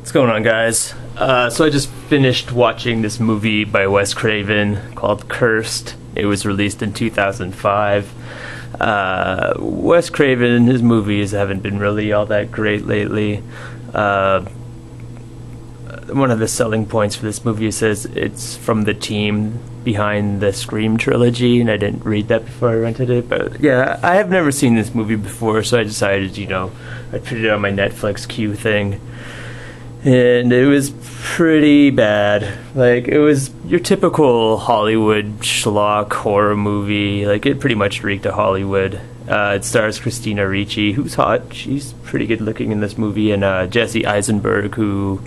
What's going on, guys? So I just finished watching this movie by Wes Craven called Cursed. It was released in 2005. Wes Craven, his movies haven't been really all that great lately. One of the selling points for this movie says it's from the team behind the Scream trilogy, and I didn't read that before I rented it, but yeah, I have never seen this movie before, so I decided, I'd put it on my Netflix queue thing. And it was pretty bad. Like, it was your typical Hollywood schlock horror movie. Like, it pretty much reeked of Hollywood. It stars Christina Ricci, who's hot. She's pretty good looking in this movie. And Jesse Eisenberg, who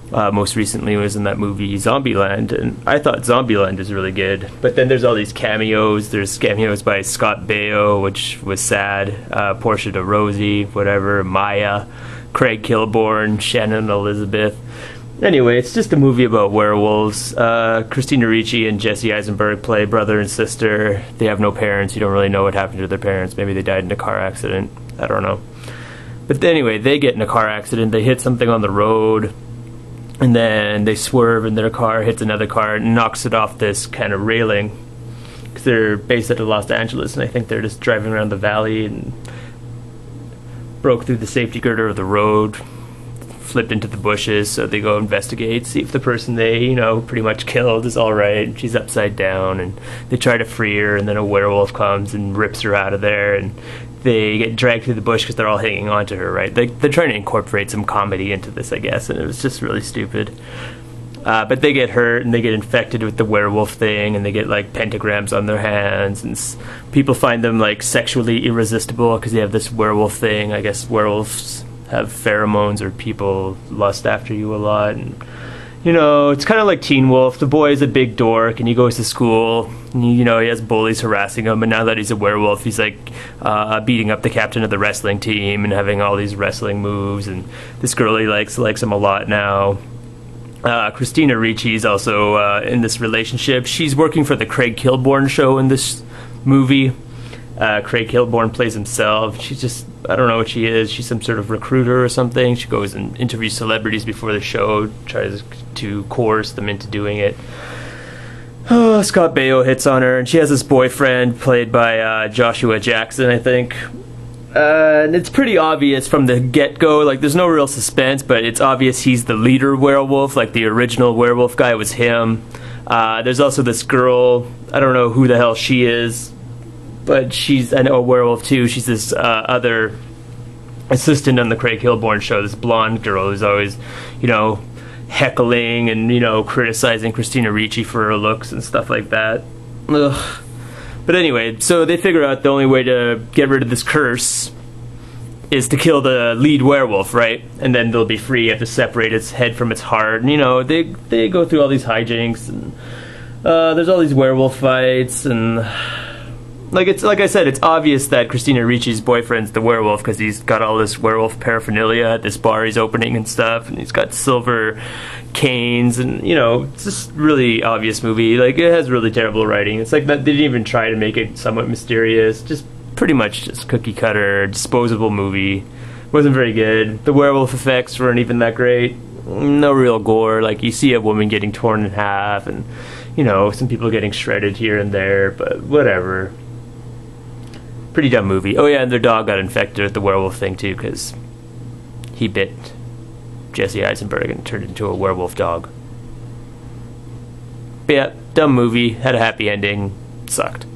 most recently was in that movie Zombieland. And I thought Zombieland was really good. But then there's all these cameos. There's cameos by Scott Baio, which was sad. Portia de Rossi, whatever. Maya. Craig Kilborn, Shannon Elizabeth. Anyway, it's just a movie about werewolves. Christina Ricci and Jesse Eisenberg play brother and sister. They have no parents. You don't really know what happened to their parents. Maybe they died in a car accident. I don't know. But anyway, they get in a car accident. They hit something on the road. And then they swerve and their car hits another car and knocks it off this kind of railing. Because they're based out of Los Angeles, and I think they're just driving around the valley and broke through the safety girder of the road, flipped into the bushes, so they go investigate, see if the person they, pretty much killed is alright. She's upside down, and they try to free her, and then a werewolf comes and rips her out of there, and they get dragged through the bush because they're all hanging on to her, right? They're trying to incorporate some comedy into this, I guess, and it was just really stupid. But they get hurt, and they get infected with the werewolf thing, and they get, pentagrams on their hands, and people find them, sexually irresistible because they have this werewolf thing. I guess werewolves have pheromones, or people lust after you a lot, and, it's kind of like Teen Wolf. The boy is a big dork, and he goes to school, and, he has bullies harassing him, and now that he's a werewolf, he's, beating up the captain of the wrestling team, and having all these wrestling moves, and this girl he likes him a lot now. Christina Ricci is also in this relationship. She's working for the Craig Kilborn show in this movie. Craig Kilborn plays himself. She's just, I don't know what she is. She's some sort of recruiter or something. She goes and interviews celebrities before the show, tries to coerce them into doing it. Scott Baio hits on her, and she has this boyfriend played by Joshua Jackson, I think. And it's pretty obvious from the get-go, there's no real suspense, but it's obvious he's the leader werewolf, the original werewolf guy was him. There's also this girl, I don't know who the hell she is, but she's a werewolf too. She's this other assistant on the Craig Kilborn show, this blonde girl who's always, heckling and, criticizing Christina Ricci for her looks and stuff like that. Ugh. But anyway, so they figure out the only way to get rid of this curse is to kill the lead werewolf, right? And then they'll be free. You have to separate its head from its heart. And, they go through all these hijinks, and there's all these werewolf fights, and it's like I said, it's obvious that Christina Ricci's boyfriend's the werewolf because he's got all this werewolf paraphernalia at this bar he's opening and stuff, and he's got silver canes, and it's just really obvious movie. It has really terrible writing. It's that they didn't even try to make it somewhat mysterious. Just pretty much just cookie cutter, disposable movie. Wasn't very good. The werewolf effects weren't even that great. No real gore. You see a woman getting torn in half, and some people getting shredded here and there, but whatever. Pretty dumb movie. Oh yeah, and their dog got infected with the werewolf thing too, because he bit Jesse Eisenberg and turned into a werewolf dog. But yeah, dumb movie, had a happy ending, sucked.